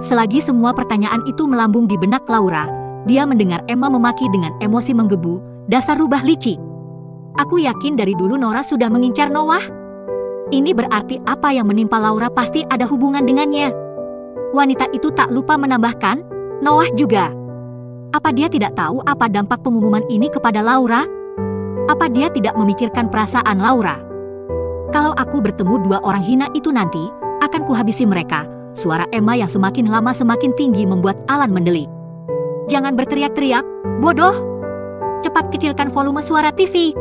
Selagi semua pertanyaan itu melambung di benak Laura, dia mendengar Emma memaki dengan emosi menggebu, "Dasar rubah licik. Aku yakin dari dulu Nora sudah mengincar Noah." Ini berarti apa yang menimpa Laura pasti ada hubungan dengannya. Wanita itu tak lupa menambahkan, "Noah juga. Apa dia tidak tahu apa dampak pengumuman ini kepada Laura? Apa dia tidak memikirkan perasaan Laura? Kalau aku bertemu dua orang hina itu nanti, akan kuhabisi mereka." Suara Emma yang semakin lama semakin tinggi membuat Alan mendelik. "Jangan berteriak-teriak, bodoh. Cepat kecilkan volume suara TV."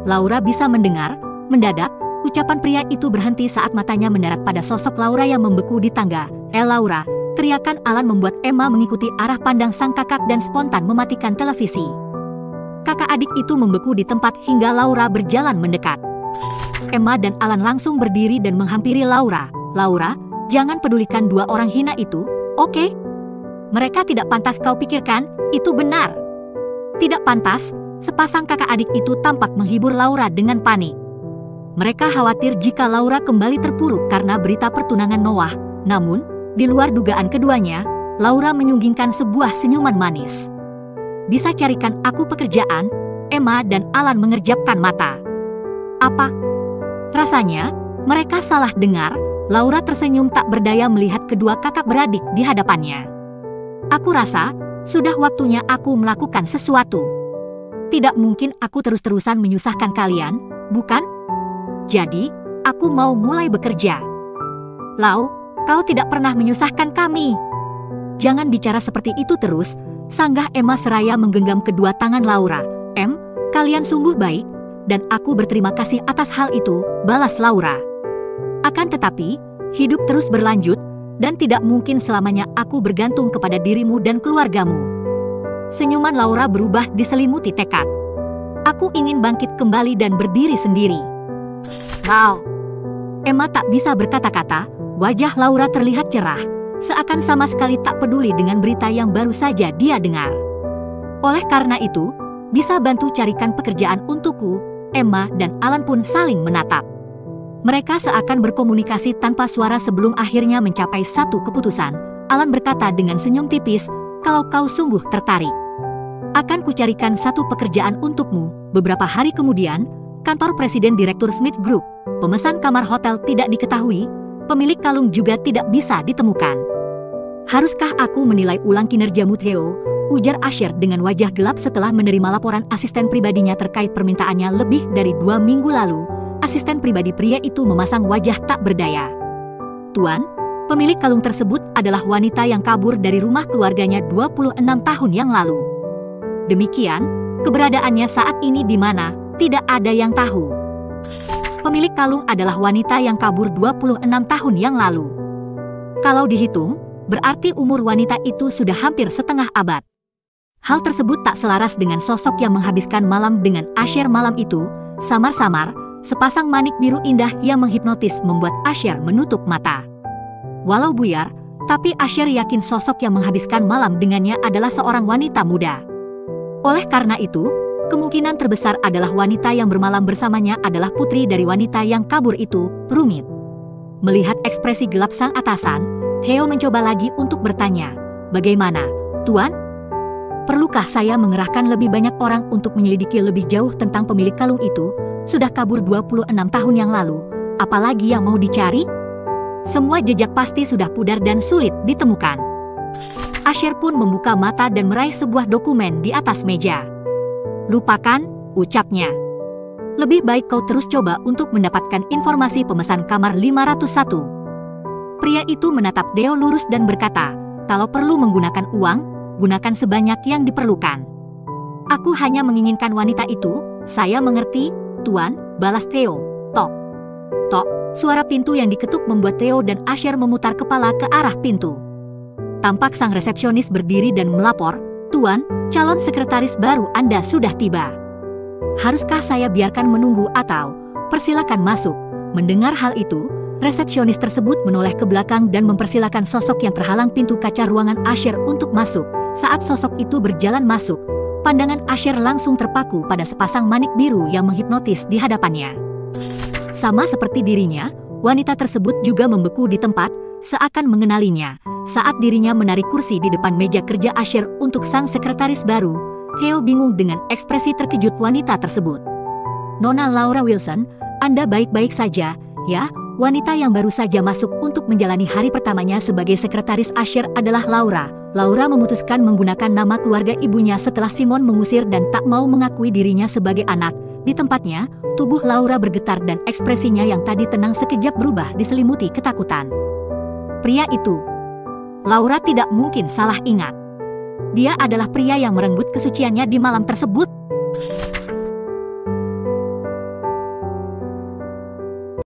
Laura bisa mendengar. Mendadak, ucapan pria itu berhenti saat matanya mendarat pada sosok Laura yang membeku di tangga. Laura!" Teriakan Alan membuat Emma mengikuti arah pandang sang kakak dan spontan mematikan televisi. Kakak adik itu membeku di tempat hingga Laura berjalan mendekat. Emma dan Alan langsung berdiri dan menghampiri Laura. "Laura, jangan pedulikan dua orang hina itu, oke? Mereka tidak pantas kau pikirkan, itu benar." "Tidak pantas." Sepasang kakak adik itu tampak menghibur Laura dengan panik. Mereka khawatir jika Laura kembali terpuruk karena berita pertunangan Noah. Namun, di luar dugaan keduanya, Laura menyunggingkan sebuah senyuman manis. "Bisa carikan aku pekerjaan?" Emma dan Alan mengerjapkan mata. "Apa?" Rasanya, mereka salah dengar. Laura tersenyum tak berdaya melihat kedua kakak beradik di hadapannya. "Aku rasa, sudah waktunya aku melakukan sesuatu. Tidak mungkin aku terus-terusan menyusahkan kalian, bukan? Jadi, aku mau mulai bekerja." "Lau, kau tidak pernah menyusahkan kami." "Jangan bicara seperti itu terus," sanggah Emma seraya menggenggam kedua tangan Laura. Kalian sungguh baik, dan aku berterima kasih atas hal itu," balas Laura. "Akan tetapi, hidup terus berlanjut, dan tidak mungkin selamanya aku bergantung kepada dirimu dan keluargamu." Senyuman Laura berubah diselimuti tekad. "Aku ingin bangkit kembali dan berdiri sendiri." "Lau." Emma tak bisa berkata-kata, wajah Laura terlihat cerah, seakan sama sekali tak peduli dengan berita yang baru saja dia dengar. "Oleh karena itu, bisa bantu carikan pekerjaan untukku?" Emma dan Alan pun saling menatap. Mereka seakan berkomunikasi tanpa suara sebelum akhirnya mencapai satu keputusan. Alan berkata dengan senyum tipis, "Kalau kau sungguh tertarik, akan kucarikan satu pekerjaan untukmu." Beberapa hari kemudian, kantor Presiden Direktur Smith Group, pemesan kamar hotel tidak diketahui, pemilik kalung juga tidak bisa ditemukan. "Haruskah aku menilai ulang kinerjamu, Theo?" ujar Asher dengan wajah gelap setelah menerima laporan asisten pribadinya terkait permintaannya lebih dari 2 minggu lalu. Asisten pribadi pria itu memasang wajah tak berdaya. "Tuan, pemilik kalung tersebut adalah wanita yang kabur dari rumah keluarganya 26 tahun yang lalu. Demikian, keberadaannya saat ini di mana, tidak ada yang tahu." Pemilik kalung adalah wanita yang kabur 26 tahun yang lalu. Kalau dihitung, berarti umur wanita itu sudah hampir setengah abad. Hal tersebut tak selaras dengan sosok yang menghabiskan malam dengan Asher malam itu. Samar-samar, sepasang manik biru indah yang menghipnotis membuat Asher menutup mata. Walau buyar, tapi Asher yakin sosok yang menghabiskan malam dengannya adalah seorang wanita muda. Oleh karena itu, kemungkinan terbesar adalah wanita yang bermalam bersamanya adalah putri dari wanita yang kabur itu. Rumit. Melihat ekspresi gelap sang atasan, Theo mencoba lagi untuk bertanya, "Bagaimana, Tuan? Perlukah saya mengerahkan lebih banyak orang untuk menyelidiki lebih jauh tentang pemilik kalung itu? Sudah kabur 26 tahun yang lalu, apalagi yang mau dicari? Semua jejak pasti sudah pudar dan sulit ditemukan." Asher pun membuka mata dan meraih sebuah dokumen di atas meja. "Lupakan," ucapnya. "Lebih baik kau terus coba untuk mendapatkan informasi pemesan kamar 501. Pria itu menatap Theo lurus dan berkata, "Kalau perlu menggunakan uang, gunakan sebanyak yang diperlukan." "Aku hanya menginginkan wanita itu." "Saya mengerti, Tuan," balas Theo. Tok. Tok, suara pintu yang diketuk membuat Theo dan Asher memutar kepala ke arah pintu. Tampak sang resepsionis berdiri dan melapor, "Tuan, calon sekretaris baru Anda sudah tiba. Haruskah saya biarkan menunggu atau persilakan masuk?" Mendengar hal itu, resepsionis tersebut menoleh ke belakang dan mempersilakan sosok yang terhalang pintu kaca ruangan Asher untuk masuk. Saat sosok itu berjalan masuk, pandangan Asher langsung terpaku pada sepasang manik biru yang menghipnotis di hadapannya. Sama seperti dirinya, wanita tersebut juga membeku di tempat, seakan mengenalinya. Saat dirinya menarik kursi di depan meja kerja Asher untuk sang sekretaris baru, Theo bingung dengan ekspresi terkejut wanita tersebut. "Nona Laura Wilson, Anda baik-baik saja, ya?" Wanita yang baru saja masuk untuk menjalani hari pertamanya sebagai sekretaris Asher adalah Laura. Laura memutuskan menggunakan nama keluarga ibunya setelah Simon mengusir dan tak mau mengakui dirinya sebagai anak. Di tempatnya, tubuh Laura bergetar dan ekspresinya yang tadi tenang sekejap berubah diselimuti ketakutan. Pria itu, Laura tidak mungkin salah ingat. Dia adalah pria yang merenggut kesuciannya di malam tersebut.